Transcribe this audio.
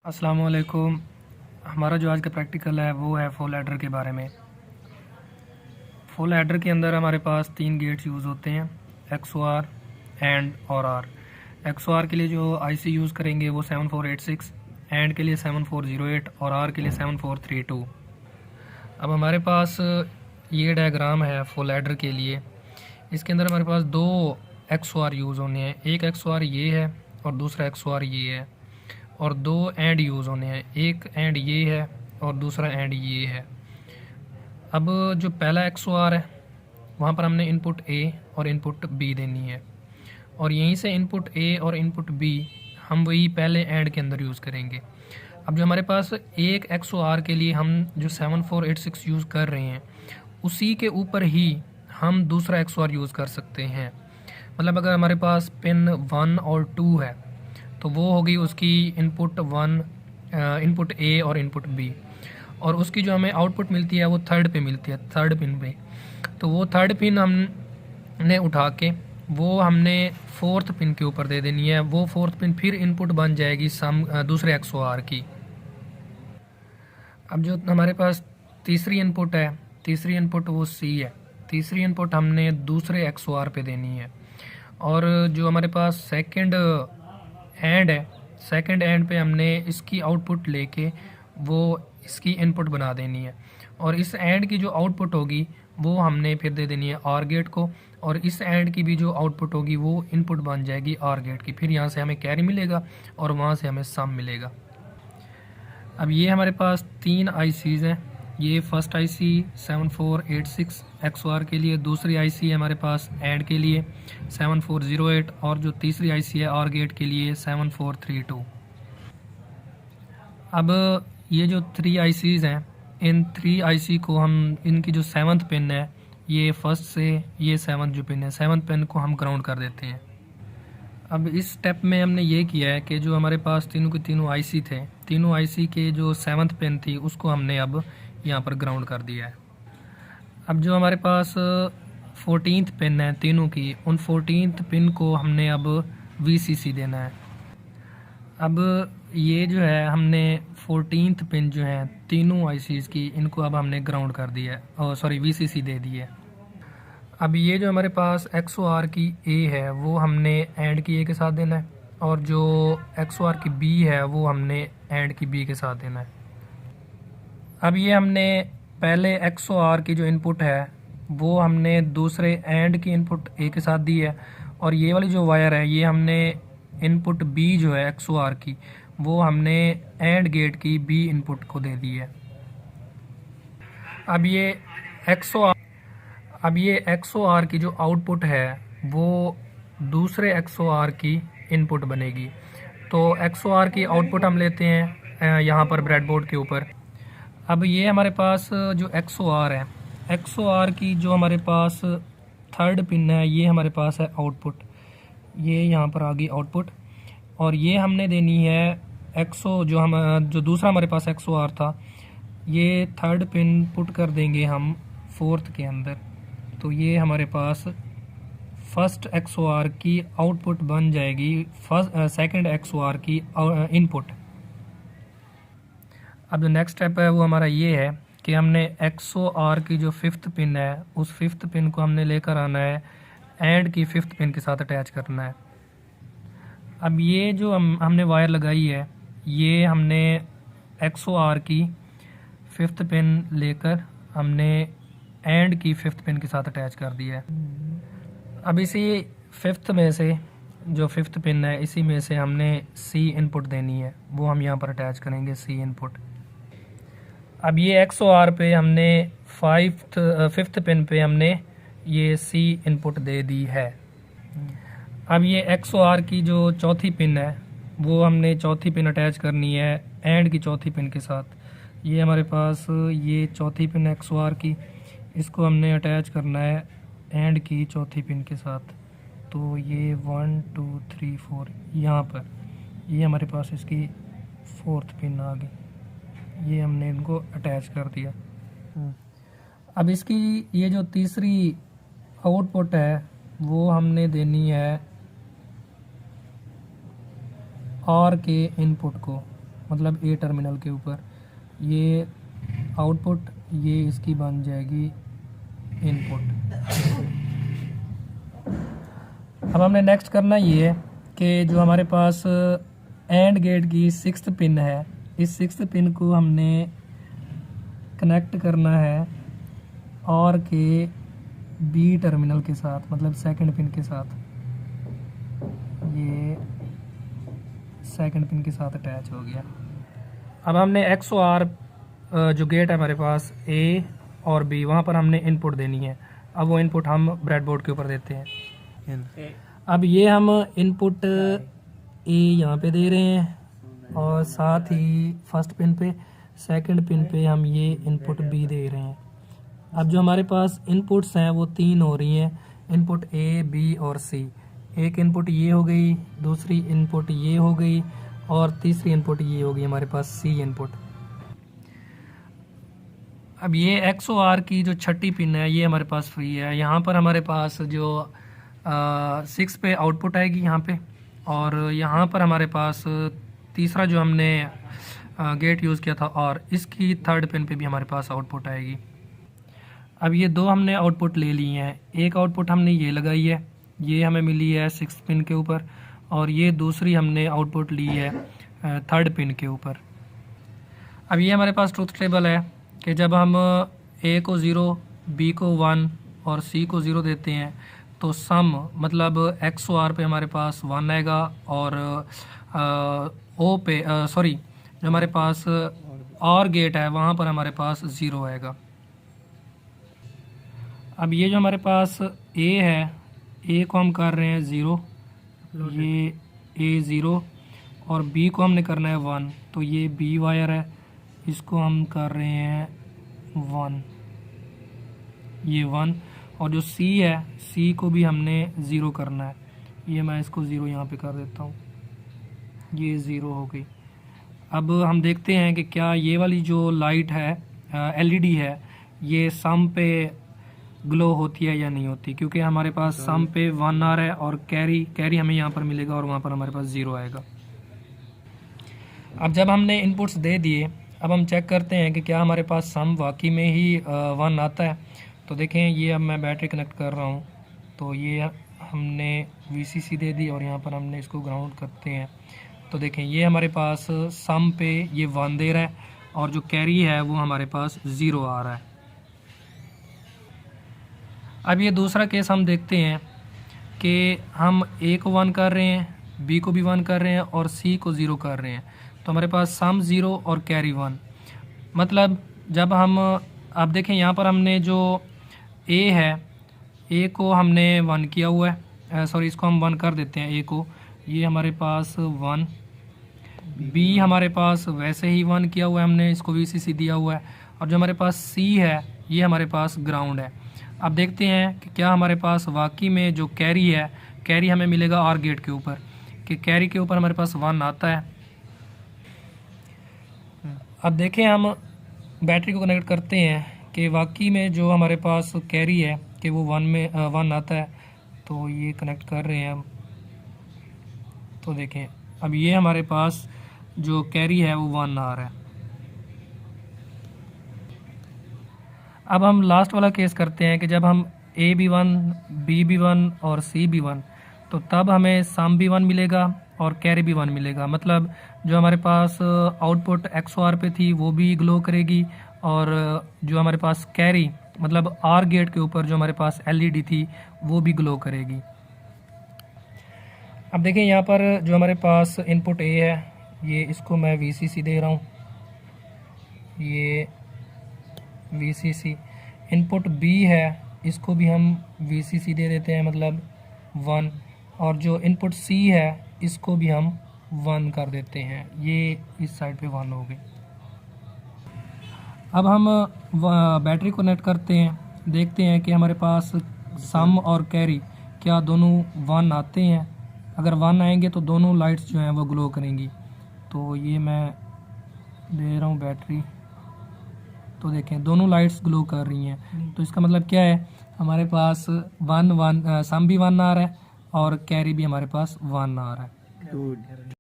अस्सलाम वालेकुम। हमारा जो आज का प्रैक्टिकल है वो है फुल एडर के बारे में। फुल एडर के अंदर हमारे पास 3 गेट्स यूज़ होते हैं, XOR, एंड और आर। XOR के लिए जो आईसी यूज़ करेंगे वो 7486, एंड के लिए 7408 और आर के लिए 7432। अब हमारे पास ये डायग्राम है फुल एडर के लिए। इसके अंदर हमारे पास 2 XOR यूज़ होने हैं, एक XOR ये है और दूसरा XOR ये है, और 2 एंड यूज़ होने हैं, एक एंड ये है और दूसरा एंड ये है। अब जो पहला XOR है वहाँ पर हमने इनपुट A और इनपुट B देनी है, और यहीं से इनपुट A और इनपुट B हम वही पहले एंड के अंदर यूज़ करेंगे। अब जो हमारे पास एक XOR के लिए हम जो 7486 यूज़ कर रहे हैं उसी के ऊपर ही हम दूसरा XOR यूज़ कर सकते हैं। मतलब अगर हमारे पास पिन 1 और 2 है तो वो होगी उसकी इनपुट 1, इनपुट A और इनपुट B, और उसकी जो हमें आउटपुट मिलती है वो थर्ड पे मिलती है, थर्ड पिन पे। तो वो थर्ड पिन हमने उठा के वो हमने फोर्थ पिन के ऊपर दे देनी है। वो फोर्थ पिन फिर इनपुट बन जाएगी दूसरे XOR की। अब जो हमारे पास तीसरी इनपुट है, तीसरी इनपुट वो C है। तीसरी इनपुट हमने दूसरे XOR पे देनी है, और जो हमारे पास सेकंड एंड है, सेकंड एंड पे हमने इसकी आउटपुट लेके वो इसकी इनपुट बना देनी है, और इस एंड की जो आउटपुट होगी वो हमने फिर दे देनी है आर गेट को, और इस एंड की भी जो आउटपुट होगी वो इनपुट बन जाएगी आर गेट की। फिर यहाँ से हमें कैरी मिलेगा और वहाँ से हमें सम मिलेगा। अब ये हमारे पास 3 ICs हैं। ये फर्स्ट IC 7486 XOR के लिए, दूसरी IC है हमारे पास एंड के लिए 7408, और जो तीसरी IC है आर गेट के लिए 7432। अब ये जो 3 ICs हैं, इन 3 IC को हम, इनकी जो 7th पिन है, ये फर्स्ट से ये 7th जो पिन है, 7th पिन को हम ग्राउंड कर देते हैं। अब इस स्टेप में हमने ये किया है कि जो हमारे पास तीनों के तीनों IC थे, तीनों IC के जो 7th पिन थी उसको हमने अब यहाँ पर ग्राउंड कर दिया है। अब जो हमारे पास 14th पिन है तीनों की, उन 14th पिन को हमने अब VCC देना है। अब ये जो है हमने 14th पिन जो है तीनों ICs की, इनको अब हमने ग्राउंड कर दिया है, और सॉरी VCC दे दी है। अब ये जो हमारे पास XOR की A है वो हमने एंड की A के साथ देना है, और जो XOR की B है वो हमने एंड की B के साथ देना है। अब ये हमने पहले XOR की जो इनपुट है वो हमने दूसरे एंड की इनपुट A के साथ दी है, और ये वाली जो वायर है ये हमने इनपुट B जो है XOR की वो हमने एंड गेट की B इनपुट को दे दी है। अब ये XOR की जो आउटपुट है वो दूसरे XOR की इनपुट बनेगी। तो XOR की आउटपुट हम लेते हैं यहाँ पर ब्रेडबोर्ड के ऊपर। अब ये हमारे पास जो XOR है, XOR की जो हमारे पास थर्ड पिन है ये हमारे पास है आउटपुट, ये यहाँ पर आ गई आउटपुट, और ये हमने देनी है जो दूसरा हमारे पास XOR था, ये थर्ड पिन पुट कर देंगे हम फोर्थ के अंदर। तो ये हमारे पास फर्स्ट XOR की आउटपुट बन जाएगी सेकंड XOR की इनपुट। अब जो नेक्स्ट स्टेप है वो हमारा ये है कि हमने XOR की जो 5th पिन है उस 5th पिन को हमने लेकर आना है एंड की 5th पिन के साथ अटैच करना है। अब ये जो हमने वायर लगाई है ये हमने XOR की 5th पिन लेकर हमने एंड की 5th पिन के साथ अटैच कर दिया है। अब इसी 5th में से जो 5th पिन है इसी में से हमने C इनपुट देनी है, वो हम यहाँ पर अटैच करेंगे C इनपुट। अब ये XOR पे हमने 5th पिन पे हमने ये C इनपुट दे दी है। अब ये XOR की जो चौथी पिन है वो हमने चौथी पिन अटैच करनी है एंड की चौथी पिन के साथ। ये हमारे पास ये चौथी पिन XOR की, इसको हमने अटैच करना है एंड की चौथी पिन के साथ। तो ये 1 2 3 4 यहाँ पर ये हमारे पास इसकी 4th पिन आ गई, ये हमने इनको अटैच कर दिया। अब इसकी ये जो तीसरी आउटपुट है वो हमने देनी है आर के इनपुट को, मतलब ए टर्मिनल के ऊपर, ये आउटपुट, ये इसकी बन जाएगी इनपुट। अब हमने नेक्स्ट करना ये है कि जो हमारे पास एंड गेट की 6th पिन है, इस 6th पिन को हमने कनेक्ट करना है और के बी टर्मिनल के साथ, मतलब सेकंड पिन के साथ। ये सेकंड पिन के साथ अटैच हो गया। अब हमने एक्स ओ आर जो गेट है हमारे पास ए और बी, वहाँ पर हमने इनपुट देनी है। अब वो इनपुट हम ब्रेडबोर्ड के ऊपर देते हैं। अब ये हम इनपुट ए यहाँ पे दे रहे हैं और साथ ही फर्स्ट पिन पे, सेकंड पिन पे हम ये इनपुट बी दे रहे हैं। अब जो हमारे पास इनपुट्स हैं वो 3 हो रही हैं, इनपुट ए, बी और सी। एक इनपुट ये हो गई, दूसरी इनपुट ये हो गई और तीसरी इनपुट ये हो गई हमारे पास सी इनपुट। अब ये एक्स ओ आर की जो 6ठी पिन है ये हमारे पास फ्री है। यहाँ पर हमारे पास जो 6 पे आउटपुट आएगी यहाँ पे, और यहाँ पर हमारे पास तीसरा जो हमने गेट यूज़ किया था और इसकी 3rd पिन पे भी हमारे पास आउटपुट आएगी। अब ये 2 हमने आउटपुट ले ली हैं। एक आउटपुट हमने ये लगाई है, ये हमें मिली है 6th पिन के ऊपर, और ये दूसरी हमने आउटपुट ली है 3rd पिन के ऊपर। अब ये हमारे पास ट्रूथ टेबल है कि जब हम ए को 0, बी को 1 और सी को 0 देते हैं तो सम मतलब एक्स ओ आर पे हमारे पास 1 आएगा और ओ पे सॉरी जो हमारे पास और गेट है वहाँ पर हमारे पास 0 आएगा। अब ये जो हमारे पास ए है, ए को हम कर रहे हैं 0, ये ए 0, और बी को हमने करना है 1, तो ये बी वायर है, इसको हम कर रहे हैं 1, ये 1, और जो सी है, सी को भी हमने 0 करना है। ये मैं इसको 0 यहाँ पे कर देता हूँ, ये 0 हो गई। अब हम देखते हैं कि क्या ये वाली जो लाइट है एलईडी है, ये सम पे ग्लो होती है या नहीं होती, क्योंकि हमारे पास सम पे 1 आ रहा है और कैरी हमें यहाँ पर मिलेगा और वहाँ पर हमारे पास 0 आएगा। अब जब हमने इनपुट्स दे दिए, अब हम चेक करते हैं कि क्या हमारे पास सम वाकई में ही 1 आता है। तो देखें, ये अब मैं बैटरी कनेक्ट कर रहा हूँ, तो ये हमने VCC दे दी और यहाँ पर हमने इसको ग्राउंड करते हैं। तो देखें, ये हमारे पास सम पे ये 1 दे रहा है और जो कैरी है वो हमारे पास 0 आ रहा है। अब ये दूसरा केस हम देखते हैं कि हम ए को 1 कर रहे हैं, बी को भी 1 कर रहे हैं और सी को 0 कर रहे हैं, तो हमारे पास सम 0 और कैरी 1। मतलब जब हम आप देखें यहाँ पर हमने जो ए है, ए को हमने 1 किया हुआ है, सॉरी इसको हम 1 कर देते हैं ए को, ये हमारे पास 1, बी हमारे पास वैसे ही 1 किया हुआ है हमने, इसको VCC दिया हुआ है, और जो हमारे पास सी है ये हमारे पास ग्राउंड है। अब देखते हैं कि क्या हमारे पास वाकई में जो कैरी है, कैरी हमें मिलेगा आर गेट के ऊपर, कि कैरी के ऊपर हमारे पास 1 आता है। अब देखें, हम बैटरी को कनेक्ट करते हैं कि वाकई में जो हमारे पास कैरी है कि वो 1 आता है। तो ये कनेक्ट कर रहे हैं हम, तो देखें अब ये हमारे पास जो कैरी है वो 1 आ रहा है। अब हम लास्ट वाला केस करते हैं कि जब हम ए भी 1, बी भी 1 और सी भी 1, तो तब हमें सम भी 1 मिलेगा और कैरी भी 1 मिलेगा। मतलब जो हमारे पास आउटपुट XOR पे थी वो भी ग्लो करेगी, और जो हमारे पास कैरी मतलब आर गेट के ऊपर जो हमारे पास LED थी वो भी ग्लो करेगी। अब देखें, यहाँ पर जो हमारे पास इनपुट ए है, ये इसको मैं VCC दे रहा हूँ, ये VCC। इनपुट बी है, इसको भी हम VCC दे देते हैं, मतलब 1, और जो इनपुट सी है इसको भी हम 1 कर देते हैं, ये इस साइड पे 1 हो गई। अब हम बैटरी को कनेक्ट करते हैं, देखते हैं कि हमारे पास सम और कैरी क्या दोनों 1 आते हैं। अगर 1 आएंगे तो दोनों लाइट्स जो हैं वो ग्लो करेंगी। तो ये मैं दे रहा हूँ बैटरी, तो देखें दोनों लाइट्स ग्लो कर रही हैं। तो इसका मतलब क्या है, हमारे पास 1 सम भी 1 आ रहा है और कैरी भी हमारे पास 1 आ रहा है।